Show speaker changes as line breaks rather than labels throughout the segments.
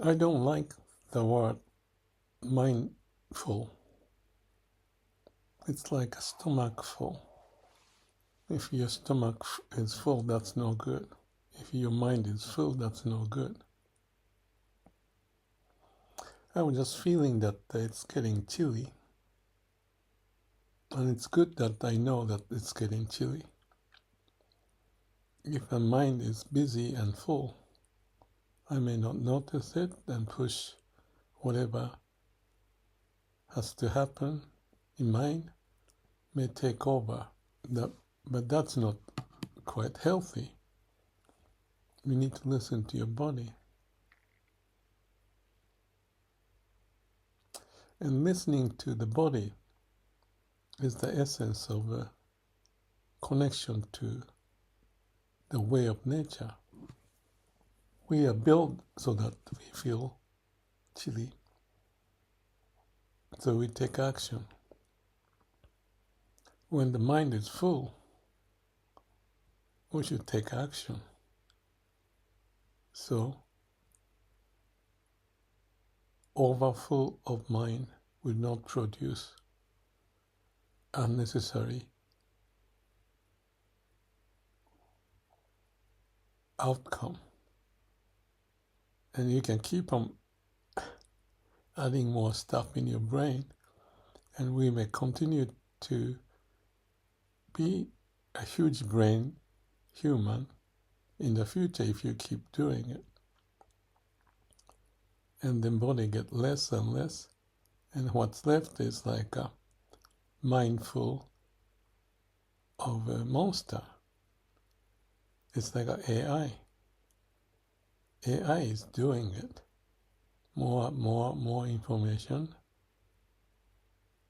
I don't like the word mindful. It's like a stomach full. If your stomach is full, that's no good. If your mind is full, that's no good. I was just feeling that it's getting chilly. And it's good that I know that it's getting chilly. If a mind is busy and full, I may not notice it and push whatever has to happen in mind may take over. But that's not quite healthy. You need to listen to your body. And listening to the body is the essence of a connection to the way of nature. We are built so that we feel chilly. So we take action. When the mind is full, we should take action. So, overfull of mind will not produce unnecessary outcome. And you can keep on adding more stuff in your brain, and we may continue to be a huge brain human in the future if you keep doing it. And then body get less and less, and what's left is like a mindful of a monster. It's like an AI. AI is doing it. More information.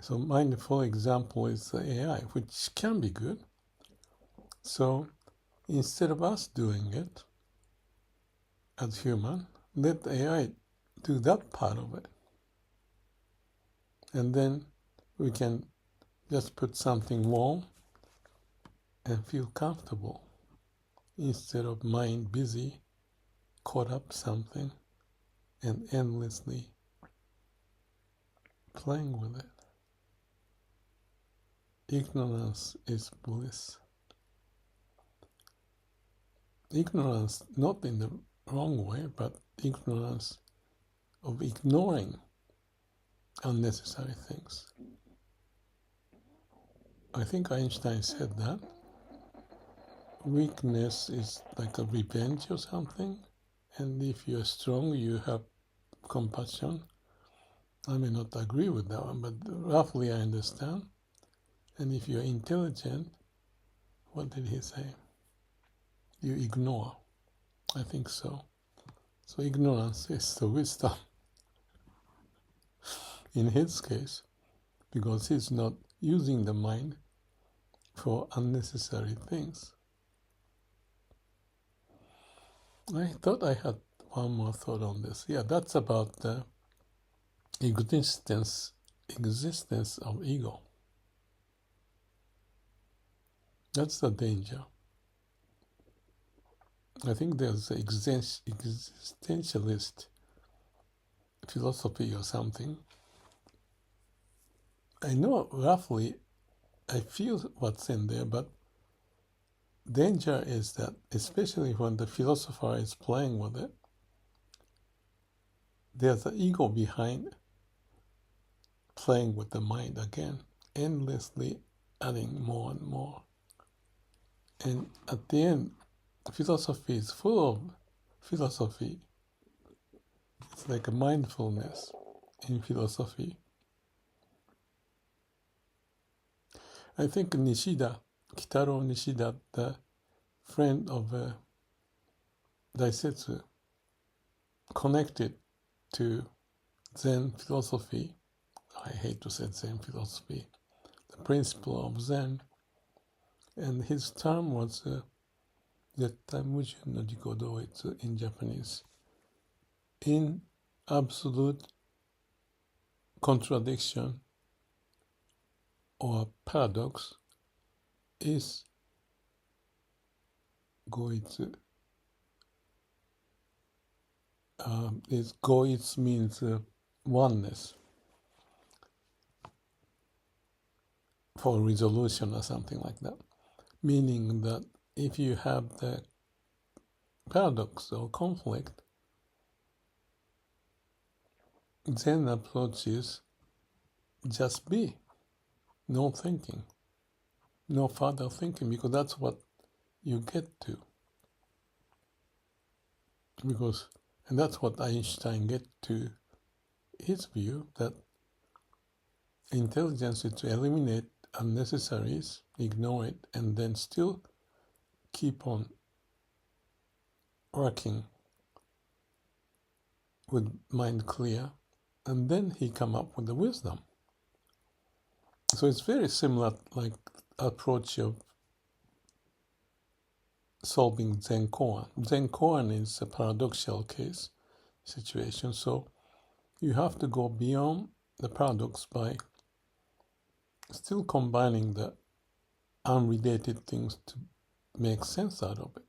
So mindful example is the AI, which can be good. So instead of us doing it as human, let AI do that part of it. And then we can just put something warm and feel comfortable instead of mind busy, caught up something and endlessly playing with it. Ignorance is bliss. Ignorance, not in the wrong way, but ignorance of ignoring unnecessary things. I think Einstein said that. Weakness is like a revenge or something, and if you're strong, you have compassion. I may not agree with that one, but roughly I understand. And if you're intelligent, what did he say? You ignore. I think so. So ignorance is the wisdom in his case, because he's not using the mind for unnecessary things. I thought I had one more thought on this. Yeah, that's about the existence of ego. That's the danger. I think there's an existentialist philosophy or something. I know roughly, I feel what's in there, but danger is that, especially when the philosopher is playing with it, there's an ego behind playing with the mind again, endlessly adding more and more. And at the end, philosophy is full of philosophy. It's like a mindfulness in philosophy. I think Kitaro Nishida, the friend of Daisetsu, connected to Zen philosophy. I hate to say Zen philosophy, the principle of Zen. And his term was Zettai Mujun no Jiko Doitsu in Japanese. In absolute contradiction or paradox is goitsu. is goits means oneness for resolution or something like that. Meaning that if you have the paradox or conflict, Zen approach is just be, no thinking, no further thinking, because that's what you get to. And that's what Einstein get to his view, that intelligence is to eliminate unnecessaries, ignore it, and then still keep on working with mind clear, and then he come up with the wisdom. So it's very similar, like approach of solving Zen Koan. Zen Koan is a paradoxical case situation, so you have to go beyond the paradox by still combining the unrelated things to make sense out of it,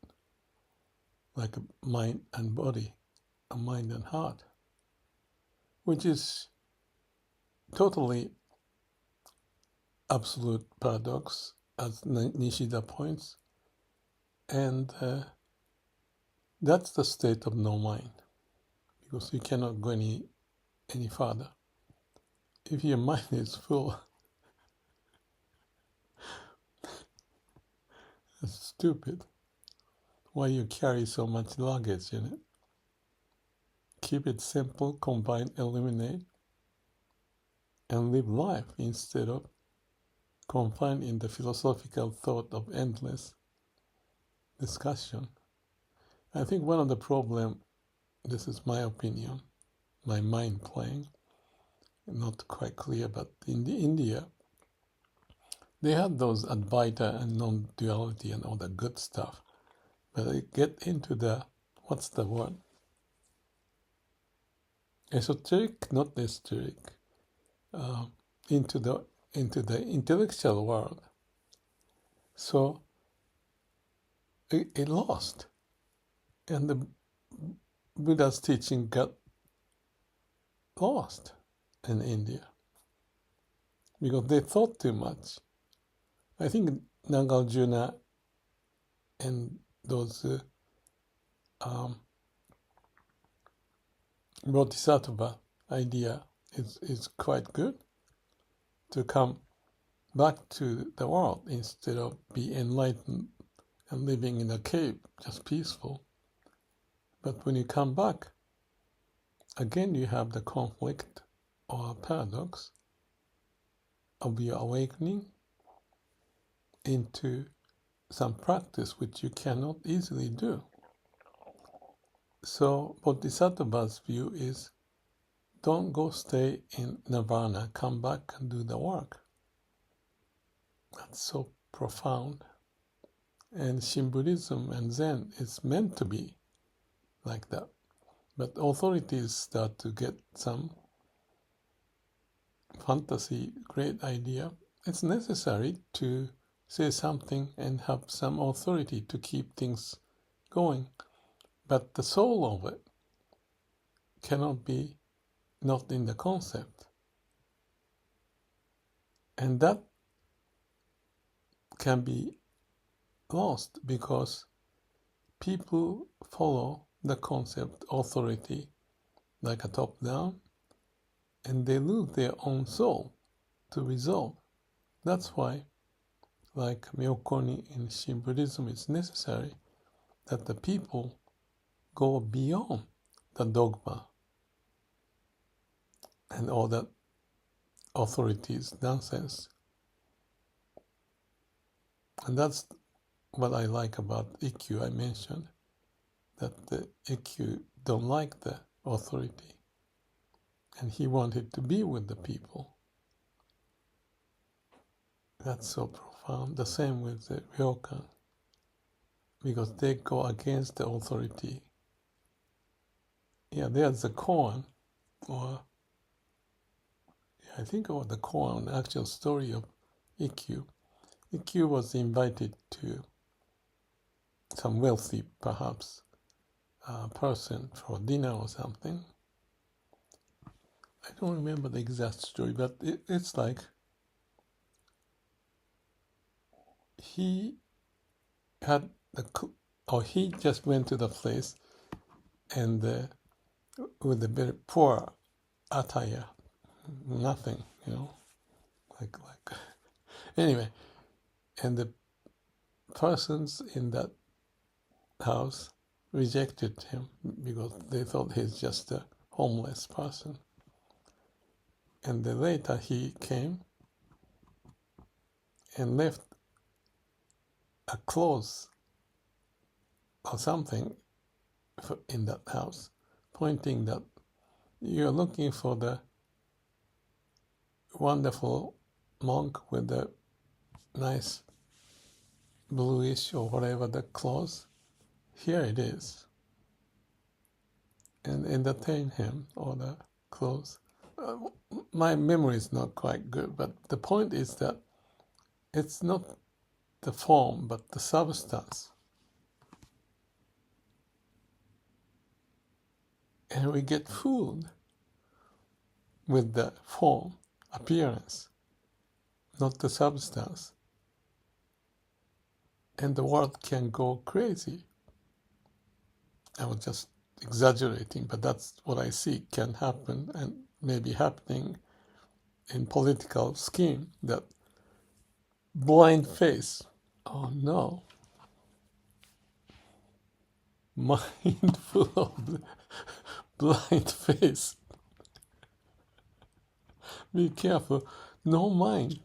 like mind and body, a mind and heart, which is totally absolute paradox, as Nishida points, and that's the state of no mind, because you cannot go any further. If your mind is full, it's stupid. Why you carry so much luggage in it? Keep it simple, combine, eliminate, and live life instead of confined in the philosophical thought of endless discussion. I think one of the problems, this is my opinion, my mind playing, not quite clear, but in India, they had those Advaita and non-duality and all the good stuff, but they get into the, what's the word? Esoteric, not esoteric, into the intellectual world. So it lost, and the Buddha's teaching got lost in India because they thought too much. I think Nagarjuna and those Bodhisattva idea is quite good, to come back to the world instead of be enlightened and living in a cave, just peaceful. But when you come back, again you have the conflict or paradox of your awakening into some practice which you cannot easily do. So Bodhisattva's view is, don't go stay in nirvana, come back and do the work. That's so profound. And Shin Buddhism and Zen is meant to be like that. But authorities start to get some fantasy, great idea. It's necessary to say something and have some authority to keep things going. But the soul of it cannot be not in the concept. And that can be lost because people follow the concept authority like a top-down, and they lose their own soul to resolve. That's why, like Myokonin in Shin Buddhism, it's necessary that the people go beyond the dogma and all that authorities nonsense. And that's what I like about Ikkyu. I mentioned that the Ikkyu don't like the authority, and he wanted to be with the people. That's so profound. The same with the Ryokan, because they go against the authority. Yeah, there's the koan, or I think about the koan, actual story of Ikkyu. Ikkyu was invited to some wealthy, perhaps, person for dinner or something. I don't remember the exact story, but it's like he had he just went to the place and with a very poor attire, nothing, like anyway, and the persons in that house rejected him because they thought he's just a homeless person. And then later he came and left a clothes or something in that house, pointing that you're looking for the wonderful monk with the nice bluish or whatever the clothes. Here it is. And entertain him or the clothes. My memory is not quite good, but the point is that it's not the form, but the substance. And we get fooled with the form, appearance, not the substance. And the world can go crazy. I was just exaggerating, but that's what I see can happen and maybe happening in political scheme, that blind face. Oh no. Mind full of blind face. Be careful. No mind.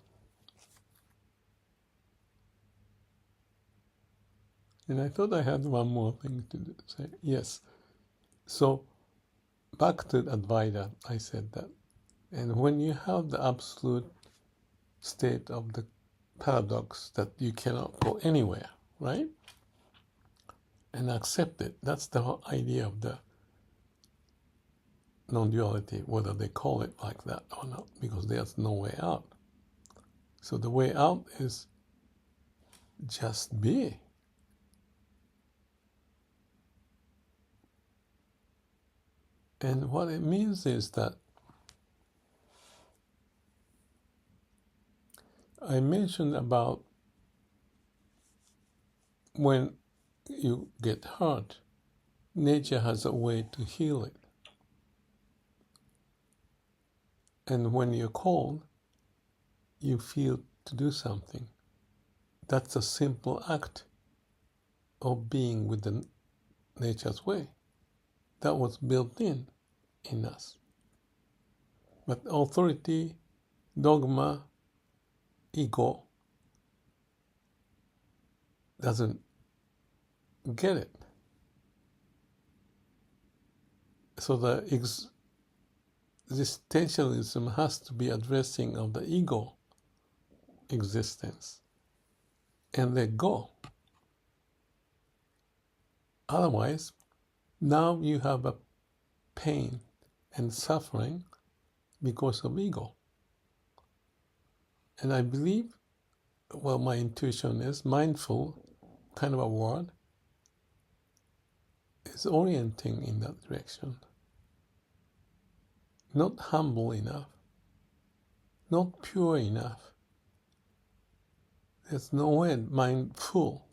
And I thought I had one more thing to say. Yes. So, back to Advaita, I said that. And when you have the absolute state of the paradox that you cannot go anywhere, right? And accept it. That's the whole idea of the non-duality, whether they call it like that or not, because there's no way out. So the way out is just be. And what it means is that I mentioned about when you get hurt, nature has a way to heal it. And when you're cold, you feel to do something. That's a simple act of being with the nature's way. That was built in us. But authority, dogma, ego doesn't get it. So the existentialism has to be addressing of the ego existence and let go. Otherwise, now you have a pain and suffering because of ego. And I believe, well, my intuition is mindful, kind of a word, is orienting in that direction. Not humble enough, not pure enough. There's no way mindful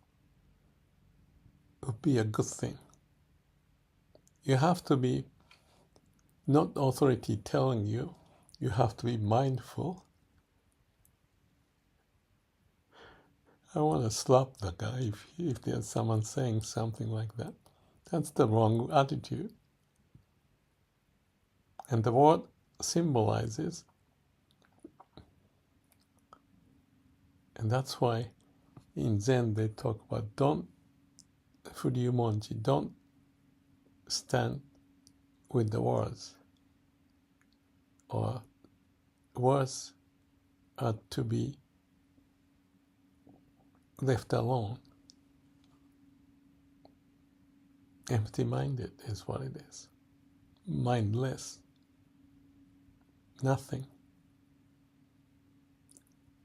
would be a good thing. You have to be not authority telling you, you have to be mindful. I want to slap the guy if there's someone saying something like that. That's the wrong attitude. And the word symbolizes, and that's why in Zen they talk about don't stand with the words, or words are to be left alone. Empty-minded is what it is. Mindless. Nothing.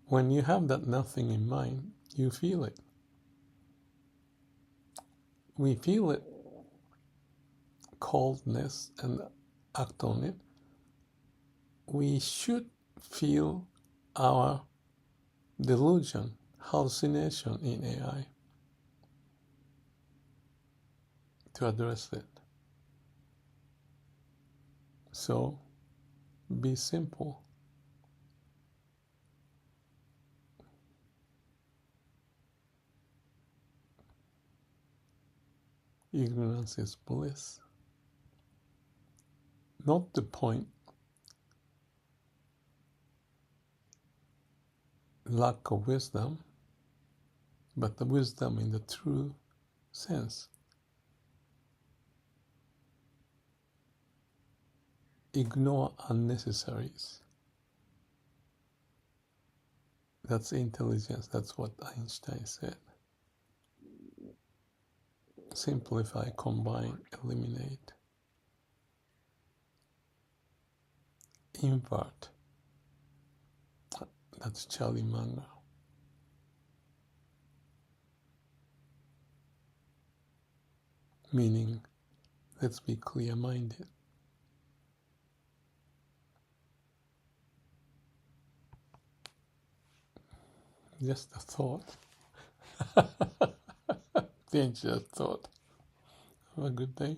When you have that nothing in mind, you feel it. We feel it coldness and act on it, we should feel our delusion, hallucination in AI to address it. So, be simple. Ignorance is bliss. Not the point, lack of wisdom, but the wisdom in the true sense. Ignore unnecessaries. That's intelligence. That's what Einstein said. Simplify, combine, eliminate. Invert. That's Charlie Munger. Meaning, let's be clear-minded. Just a thought. Dangerous thought. Have a good day.